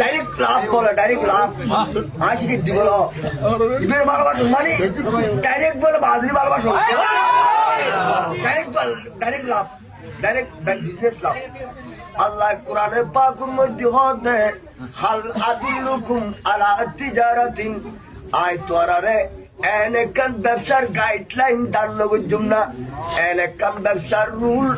Direct লাভ বলে, direct লাভ আশিকে দিব ইবের ভালোবাসো মানে ডাইরেক্ট বলে বাজরি ভালোবাসো, ডাইরেক্ট লাভ, ডাইরেক্ট বিজনেস লাভ। আল্লাহ কোরআনে পাকের মধ্যে হতে হাল আদুল্লুকুম আলা তিজারাতিন আয় তোরারে এনেকান ব্যবসার গাইডলাইন দান নগজুম না, এনেকান ব্যবসার রুল,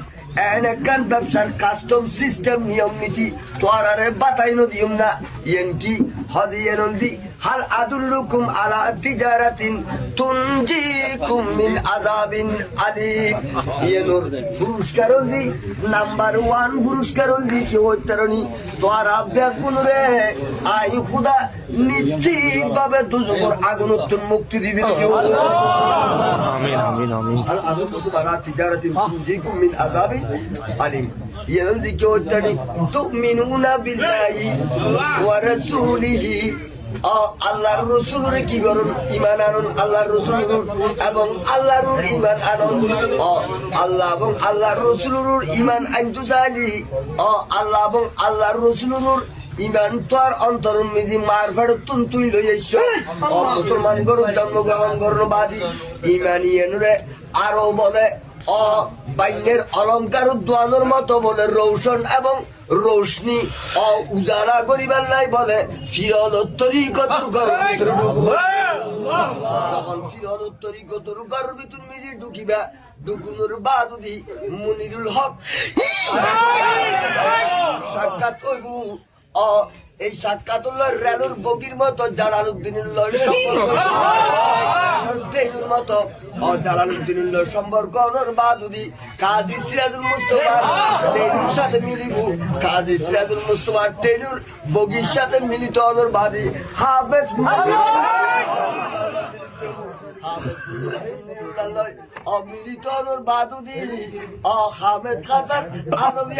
এনেকান ব্যবসার কাস্টম সিস্টেম নিয়ম নীতি তোরারে বাতাইনো দিম না। ইয়েনটি হদিয়ে নন্দি হাল আদুল্লুকুম আলা তিজারাতিন তুনজিকুম মিন আযাবিন আলিম। ইয়েনোর পুরস্কার দি নাম্বার 1 পুরস্কার দি কি হইতারনি তোরা বেগুন রে আই খুদা নিশ্চিত ভাবে দুজকের আগুন মুক্তি দিবি। আমিন আমিন আমিন। হাল আদুল্লুকুম আলা তিজারাতিন তুনজিকুম মিন আযাবিন আলিম। ইয়েনোর দি কি হইতারনি তুমিনুনা বিল্লাহি ওয়া রাসূলিহি আল্লাহর রসুলের কি করুন ইমান আনুন, আল্লাহর রসুল এবং আল্লাহর ইমান আনুন। আল্লাহ এবং আল্লাহর রসুলের ইমান আনতু চাইলি আল্লাহ এবং আল্লাহর রসুলের ইমান তোর অন্তর মিজি মার ফেরতুন তুই লই আইছ। মুসলমান গরু জন্মগ্রহণ করুন বাদী ইমানিয়ানুরে আরো বলে বাইনের অলঙ্কার দোয়ানোর মতো বলে রৌশন এবং রোশনি উজালা করিবার নাই বলে ফিরোত্তরি কতর ভিতরে ঢুকবো। যখন ফিরোত্তরি কতর ভিতর মিলি ঢুকিবা ঢুকুনোর বাদুদি মুনিরুল হক সাক্ষাৎ হইব। এই সাক্ষাৎ রেলুর বগির মতো জালালউদ্দিনের ট্রেনের মতো জালালউদ্দিনের সম্পর্ক বাদুদি কাজী সিরাজুল মুস্তফার ট্রেনের সাথে মিলিব। কাজী সিরাজুল মুস্তফার ট্রেনের বগির সাথে মিলিত হওয়ার বাদী হাফেজ মিলিত হওয়ার বাদুদি হামেদ হাসান আলমী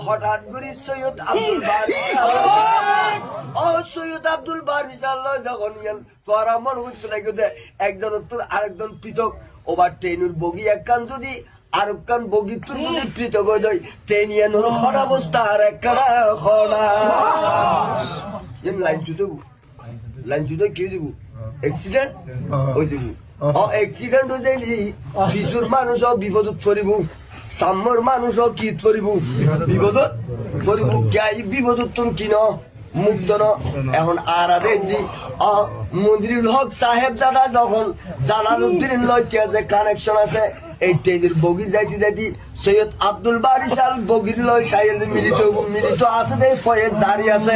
হঠাৎ করে সৈয়দ আব্দুল বারি সৈয়দ আব্দুল বারি যখন গেল তোরা মনে হচ্ছে নাকি একজন আরেকজন পৃথক ওবার ট্রেনের বগি একখান যদি আর কান বগি তুই যদি পৃথক হয়ে যায় ট্রেন ইয়ানোর খরা অবস্থা আর একখানা খরা লাইন চুতে লাইন চুতে কি দিব এক্সিডেন্ট ওই দিব এক্সিডেন্ট হয়ে যাইলি শিশুর মানুষ বিপদত পড়িব, সাম্যর মানুষ কি পড়িব বিপদত পড়িব। বিপদত তুমি কিন মুক্ত ন। এখন আর মন্দিরুল হক সাহেব দাদা যখন জালালউদ্দিনের লইতে যে কানেকশন আছে এই ট্রেনের বগি যাইতে যাইতে সৈয়দ আব্দুল বারি সাল বগির লয় সাহেব মিলিত আছে দে ফয়েজ দাঁড়িয়ে আছে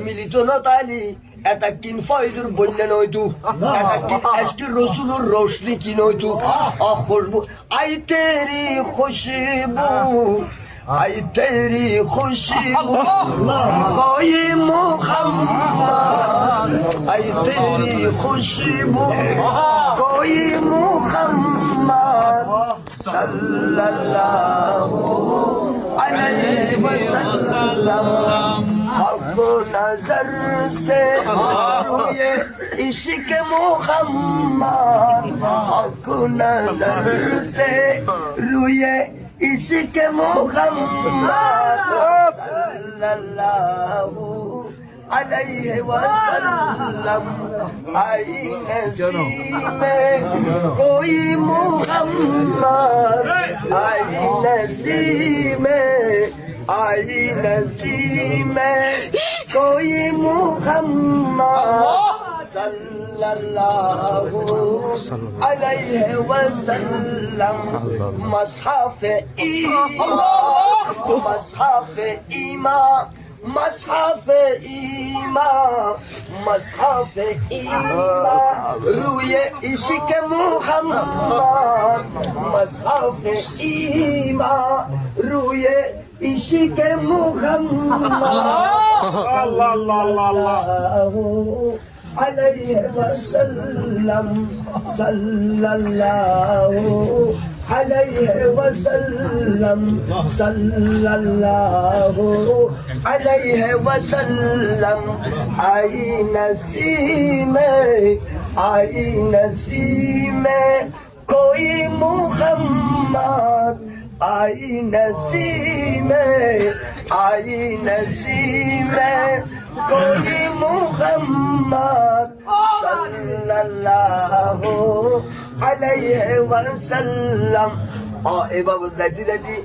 মিলিত ন তাইলি এটা কিন ফয়েজুর বন্যা নইতু এটা কিন এসকি রসুলুর রোশনি কি নইতু খুশবু আই তেরি খুশবু आई तेरी खुशबू कोई मुहम्मद आई तेरी खुशबू कोई मुहम्मद सल्लल्लाहु अलैहि वसल्लम हक नजर से ये इश्क मुहम्मद हक नजर से रुए इश्क मुहम्मद सल्लल्लाहु अलैहि वसल्लम आई नसीमे कोई मुहम्मद आई नसीमे कोई मुहम्मद सल्लल्लाहु अलैहि वसल्लम मसहफ ईमान मसहफ ईमान मसहफ ईमान मसहफ ईमान रुए इश्क मुहम्मद मसहफ ईमान रुए इश्क मुहम्मद सल्लल्लाहु अलैहि वसल्लम सल्लल्लाहु अलैहि वसल्लम सल्लल्लाहु अलैहि वसल्लम आई नसीमे कोई मुहम्मद आई नसीमे कोई मुहम्मद सल्लल्लाहु अलैहि वसल्लम। এবার যাইতে যাইতে